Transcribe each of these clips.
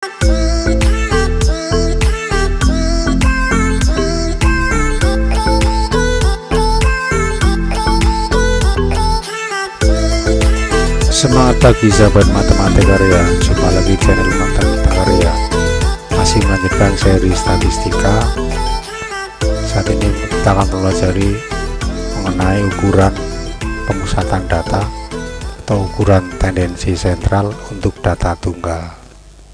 Semangat pagi sahabat matematika Karya, jumpa lagi channel Matematika Karya. Masih melanjutkan seri statistika. Saat ini kita akan mempelajari mengenai ukuran pemusatan data atau ukuran tendensi sentral untuk data tunggal.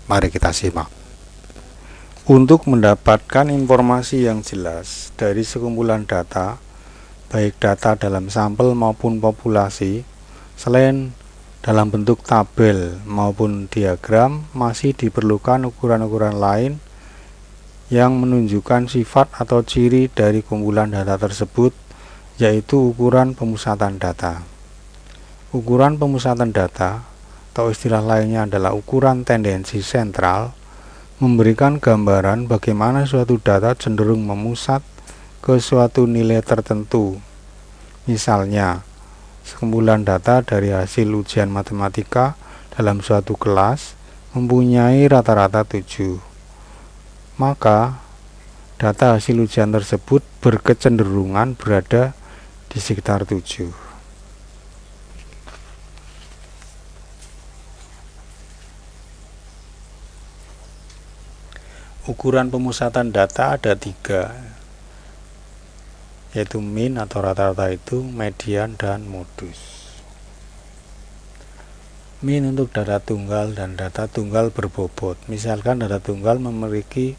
Mari kita simak. Untuk mendapatkan informasi yang jelas dari sekumpulan data, baik data dalam sampel maupun populasi, selain dalam bentuk tabel maupun diagram, masih diperlukan ukuran-ukuran lain yang menunjukkan sifat atau ciri dari kumpulan data tersebut, yaitu ukuran pemusatan data. Ukuran pemusatan data atau istilah lainnya adalah ukuran tendensi sentral, memberikan gambaran bagaimana suatu data cenderung memusat ke suatu nilai tertentu. Misalnya, sekumpulan data dari hasil ujian matematika dalam suatu kelas mempunyai rata-rata 7. Maka, data hasil ujian tersebut berkecenderungan berada di sekitar 7. Ukuran pemusatan data ada 3, yaitu min atau rata-rata itu, median, dan modus. Min untuk data tunggal dan data tunggal berbobot. Misalkan data tunggal memiliki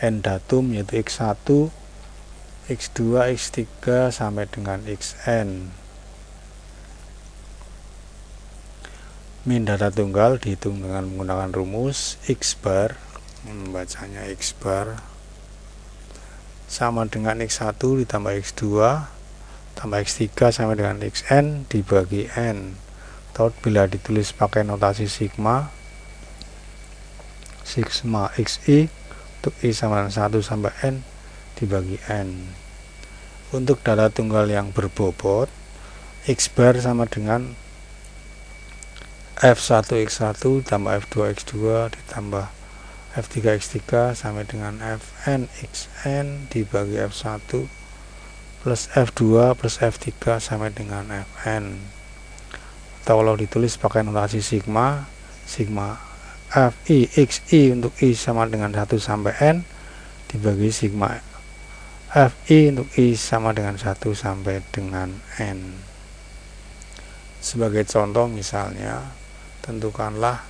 n datum, yaitu x1, x2, x3 sampai dengan xn. Min data tunggal dihitung dengan menggunakan rumus x bar, membacanya x bar sama dengan x1 ditambah x2 tambah x3 sama dengan xn dibagi n, atau bila ditulis pakai notasi sigma xi untuk i sama dengan 1 sampai n dibagi n. Untuk data tunggal yang berbobot, x bar sama dengan f1 x1 tambah f2 x2 ditambah f3 x3 sampai dengan fn xn dibagi f1 plus f2 plus f3 sampai dengan fn. Atau kalau ditulis pakai notasi sigma fi xi untuk i sama dengan 1 sampai n dibagi sigma fi untuk i sama dengan 1 sampai dengan n. Sebagai contoh misalnya, tentukanlah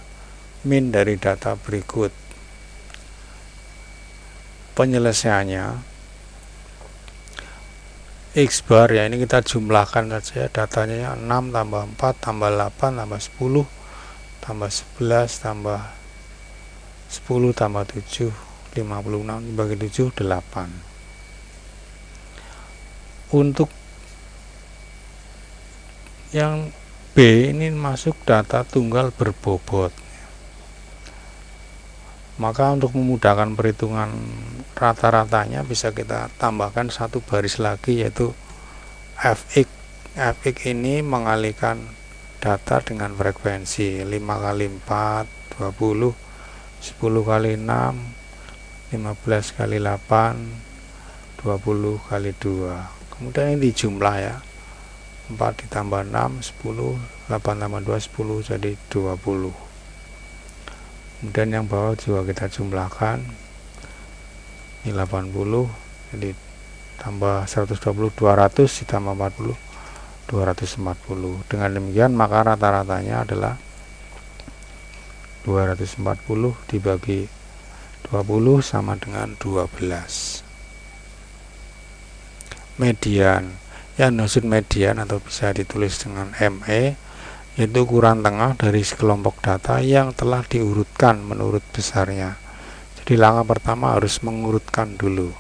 min dari data berikut. Penyelesaiannya x bar, ya ini kita jumlahkan saja datanya, 6 tambah 4 tambah 8 tambah 10 tambah 11 tambah 10 tambah 7 56 dibagi 7 8. Untuk yang B ini masuk data tunggal berbobot. Maka untuk memudahkan perhitungan rata-ratanya bisa kita tambahkan satu baris lagi, yaitu fx. Fx ini mengalihkan data dengan frekuensi 5 kali 4 20, 10 kali 6 15 kali 8 20 kali 2. Kemudian ini dijumlah, ya, 4 ditambah 6 10, 8 tambah 2 10 jadi 20. Kemudian yang bawah juga kita jumlahkan, ini 80 jadi tambah 120 200 ditambah 40 240. Dengan demikian maka rata-ratanya adalah 240 dibagi 20 sama dengan 12. Median, yang maksud median atau bisa ditulis dengan ME, yaitu ukuran tengah dari sekelompok data yang telah diurutkan menurut besarnya. Jadi langkah pertama harus mengurutkan dulu.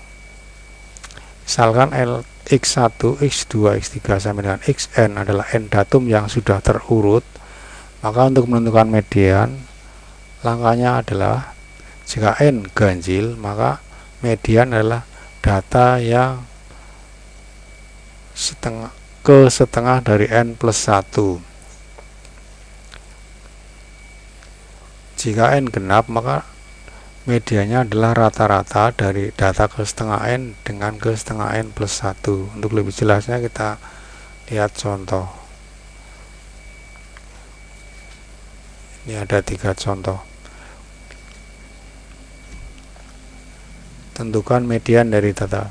Misalkan x1, x2, x3 sampai dengan xn adalah n datum yang sudah terurut, maka untuk menentukan median, langkahnya adalah jika n ganjil, maka median adalah data yang setengah dari n plus 1. Jika n genap, maka medianya adalah rata-rata dari data ke setengah n dengan ke setengah n plus 1. Untuk lebih jelasnya kita lihat contoh. Ini ada 3 contoh. Tentukan median dari data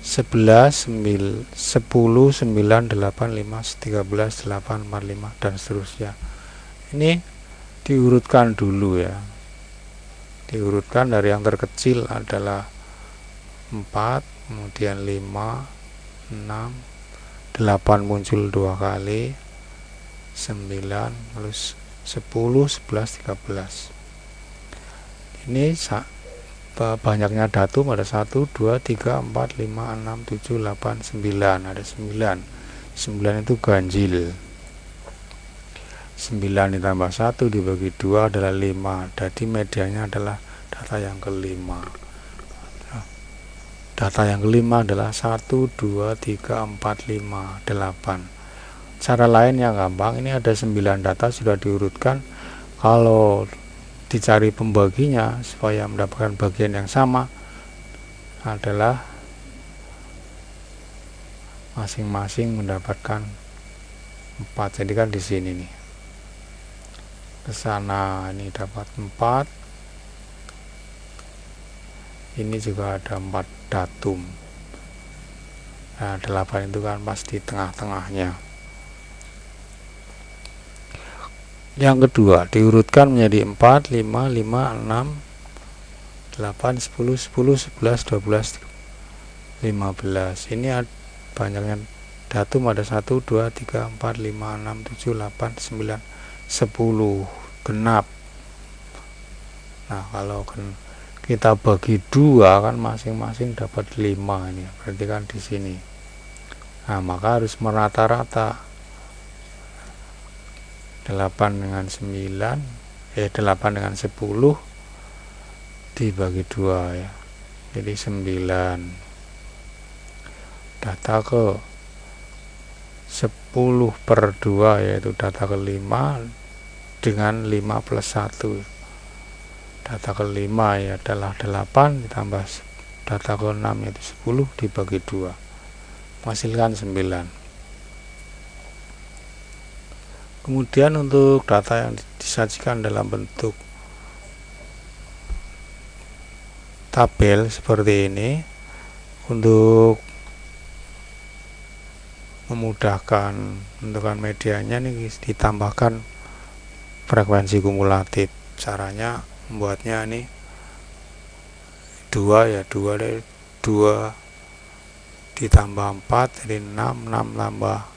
11, 10, 9, 8, 5, 13, 8, 45 dan seterusnya. Ini diurutkan dulu ya. Diurutkan dari yang terkecil adalah 4, kemudian 5, 6, 8 muncul 2 kali, 9, lalu 10, 11, 13. Ini banyaknya datum ada 1, 2, 3, 4, 5, 6, 7, 8, 9. Ada 9. 9 itu ganjil. 9 ditambah 1 dibagi 2 adalah 5. Jadi medianya adalah data yang kelima. Data yang kelima adalah 1, 2, 3, 4, 5, 8. Cara lain yang gampang, ini ada 9 data sudah diurutkan. Kalau dicari pembaginya supaya mendapatkan bagian yang sama adalah masing-masing mendapatkan 4. Jadi kan di sini nih. Ke sana ini dapat 4. Ini juga ada 4 datum. Nah, 8 itu kan pas di tengah-tengahnya. Yang kedua, diurutkan menjadi 4, 5, 5, 6, 8, 10, 10, 11, 12, 15. Ini banyaknya datum ada 1, 2, 3, 4, 5, 6, 7, 8, 9, 10. Genap. Nah, kalau kita bagi 2 kan masing-masing dapat 5 ini. Berarti kan di sini. Nah, maka harus merata-rata. 8 dengan 9 8 dengan 10 dibagi 2 ya, jadi 9. Data ke 10 per 2 yaitu data kelima dengan 5 plus 1. Data kelima ya adalah 8 ditambah data ke-6 yaitu 10 dibagi 2 menghasilkan 9. Kemudian untuk data yang disajikan dalam bentuk tabel seperti ini, untuk memudahkan menentukan medianya ini ditambahkan frekuensi kumulatif. Caranya membuatnya ini 2 ya, 2 dari 2 ditambah 4 jadi 6, 6 tambah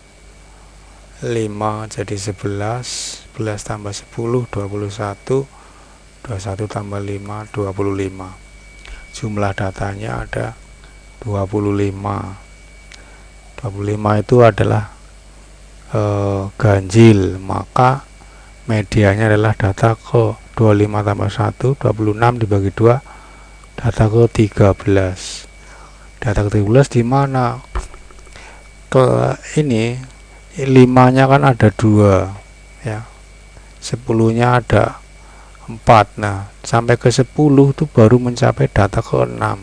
5 jadi 11, 11 tambah 10 21, 21 tambah 5 25. Jumlah datanya ada 25. 25 itu adalah ganjil, maka medianya adalah data ke 25 tambah 1 26 dibagi 2 data ke 13. Data ke 13 di mana? Ini 5-nya kan ada 2 ya, 10-nya ada 4. Nah, sampai ke 10 itu baru mencapai data ke 6,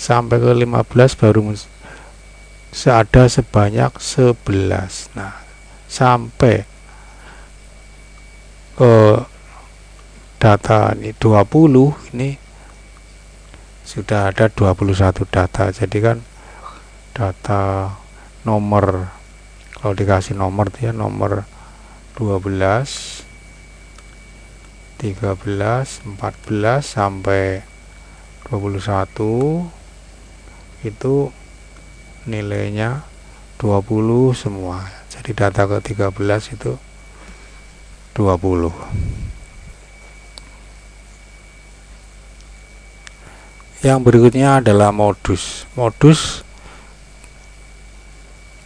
sampai ke 15 baru ada sebanyak 11. Nah, sampai ke data ini 20 ini sudah ada 21 data. Jadi kan data nomor, kalau dikasih nomor dia nomor 12, 13, 14 sampai 21 itu nilainya 20 semua. Jadi data ke 13 itu 20. Yang berikutnya adalah modus. Modus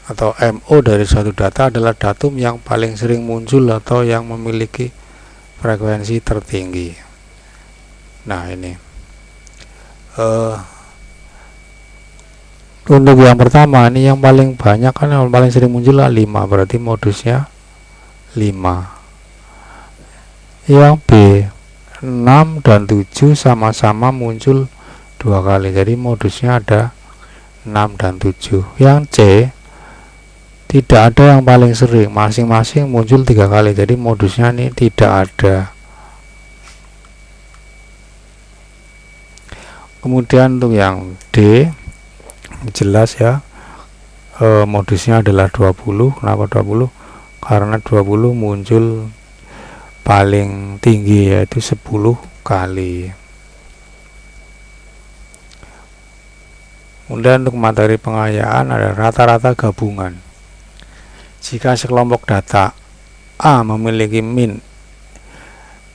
atau MO dari suatu data adalah datum yang paling sering muncul atau yang memiliki frekuensi tertinggi. Nah, ini untuk yang pertama ini yang paling banyak kan, yang paling sering muncul lah 5, berarti modusnya 5. Yang B 6 dan 7 sama-sama muncul 2 kali. Jadi modusnya ada 6 dan 7. Yang C tidak ada yang paling sering, masing-masing muncul 3 kali. Jadi modusnya ini tidak ada. Kemudian untuk yang D jelas ya, modusnya adalah 20. Kenapa 20? Karena 20 muncul paling tinggi, yaitu 10 kali. Kemudian untuk materi pengayaan ada rata-rata gabungan. Jika sekelompok data A memiliki min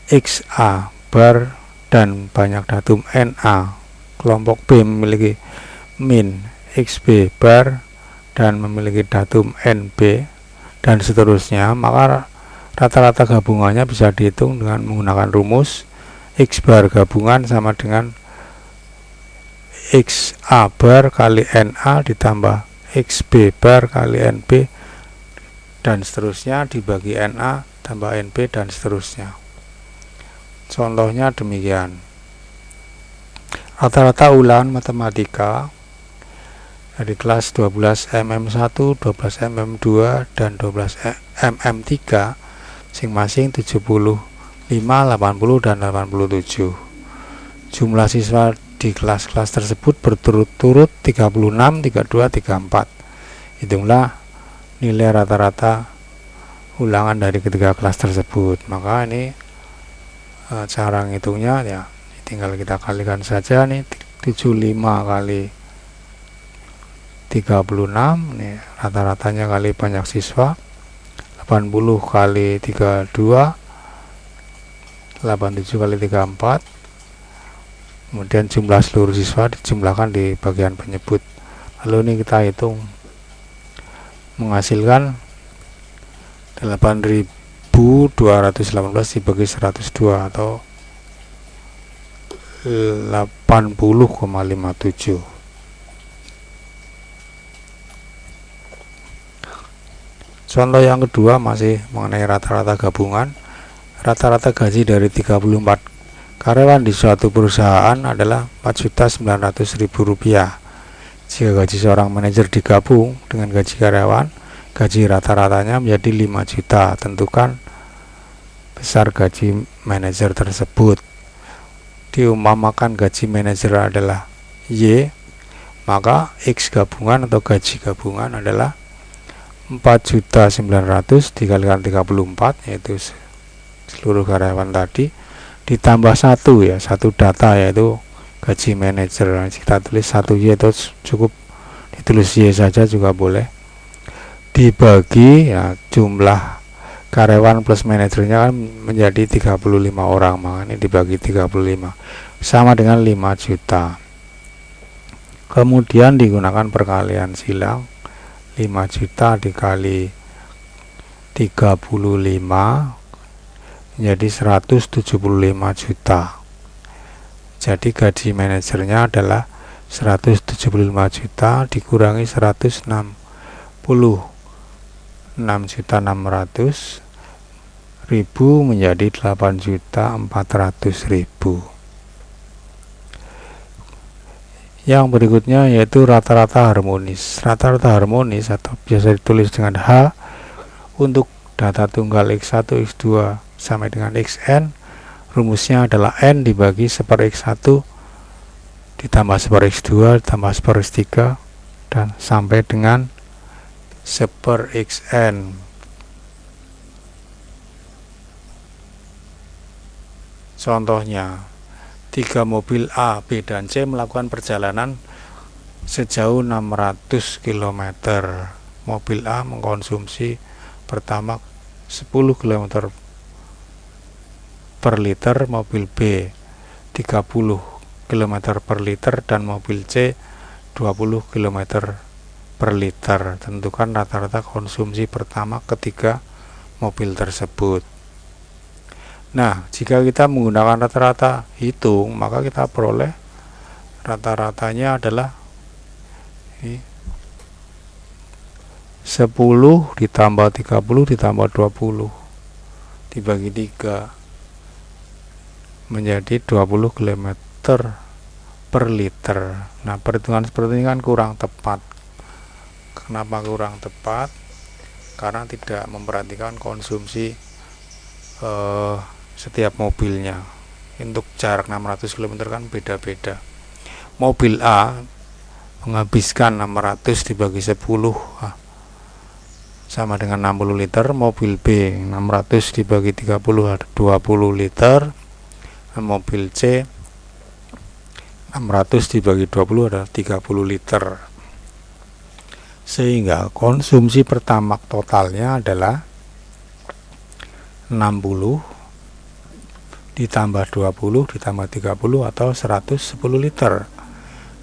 XA bar dan banyak datum NA, kelompok B memiliki min XB bar dan memiliki datum NB, dan seterusnya, maka rata-rata gabungannya bisa dihitung dengan menggunakan rumus X bar gabungan sama dengan XA bar kali NA ditambah XB bar kali NB, dan seterusnya dibagi NA tambah NB, dan seterusnya. Contohnya demikian. Rata-rata ulangan matematika dari kelas 12 MM1, 12 MM2, dan 12 MM3 masing-masing 75, 80, dan 87. Jumlah siswa di kelas-kelas tersebut berturut-turut 36, 32, 34. Hitunglah nilai rata-rata ulangan dari ketiga kelas tersebut. Maka ini cara ngitungnya ya tinggal kita kalikan saja nih, 75 kali 36 nih rata-ratanya kali banyak siswa, 80 kali 32, 87 kali 34. Kemudian jumlah seluruh siswa dijumlahkan di bagian penyebut. Lalu ini kita hitung, menghasilkan 8.218 dibagi 102 atau 80,57. Contoh yang kedua masih mengenai rata-rata gabungan. Rata-rata gaji dari 34 karyawan di suatu perusahaan adalah Rp4.900.000. Jika gaji seorang manajer digabung dengan gaji karyawan, gaji rata-ratanya menjadi 5 juta. Tentukan besar gaji manajer tersebut. Diumpamakan gaji manajer adalah Y, maka X gabungan atau gaji gabungan adalah 4.900.000 dikalikan 34, yaitu seluruh karyawan tadi, ditambah satu ya, satu data yaitu gaji manajer. Kita tulis 1Y itu cukup, ditulis Y saja juga boleh, dibagi ya jumlah karyawan plus manajernya kan menjadi 35 orang, makanya dibagi 35 sama dengan 5 juta. Kemudian digunakan perkalian silang, 5 juta dikali 35 menjadi 175 juta. Jadi gaji manajernya adalah 175 juta dikurangi 6.600.000 menjadi 8.400.000. Yang berikutnya yaitu rata-rata harmonis. Rata-rata harmonis atau biasa ditulis dengan H untuk data tunggal X1, X2 sampai dengan Xn. Rumusnya adalah N dibagi 1/X1 ditambah 1/X2 ditambah 1/X3 dan sampai dengan 1/Xn. Contohnya, 3 mobil A, B, dan C melakukan perjalanan sejauh 600 km. Mobil A mengkonsumsi pertama 10 km per liter, mobil B 30 km per liter, dan mobil C 20 km per liter. Tentukan rata-rata konsumsi pertama ketiga mobil tersebut. Nah, jika kita menggunakan rata-rata hitung, maka kita peroleh rata-ratanya adalah 10 ditambah 30 ditambah 20 dibagi 3, menjadi 20 km per liter. Nah, perhitungan seperti ini kan kurang tepat. Kenapa kurang tepat? Karena tidak memperhatikan konsumsi setiap mobilnya. Untuk jarak 600 km kan beda-beda. Mobil A menghabiskan 600 dibagi 10 sama dengan 60 liter. Mobil B 600 dibagi 30 ada 20 liter. Mobil C 600 dibagi 20 adalah 30 liter. Sehingga konsumsi pertamax totalnya adalah 60 ditambah 20 ditambah 30 atau 110 liter.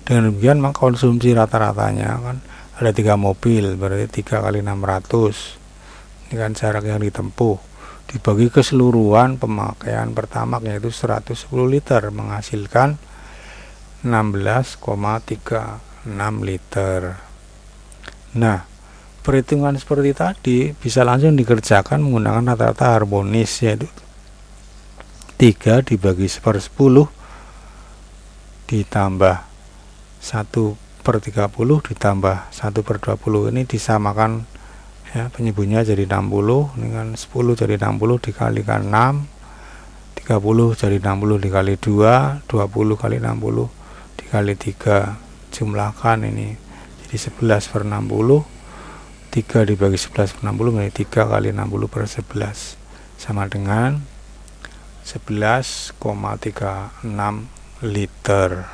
Dengan demikian maka konsumsi rata-ratanya kan ada 3 mobil, berarti 3 kali 600. Ini kan jarak yang ditempuh dibagi keseluruhan pemakaian pertamax yaitu 110 liter menghasilkan 16,36 liter. Nah, perhitungan seperti tadi bisa langsung dikerjakan menggunakan rata-rata harmonis, yaitu 3 dibagi 1/10 ditambah 1/30 ditambah 1/20. Ini disamakan ya, penyebutnya jadi 60 dengan 10 jadi 60 dikalikan 6, 30 jadi 60 dikali 2, 20 kali 60 dikali 3. Jumlahkan ini jadi 11/60. 3 dibagi 11/60 menjadi 3 kali 60 per 11 sama dengan 11,36 liter.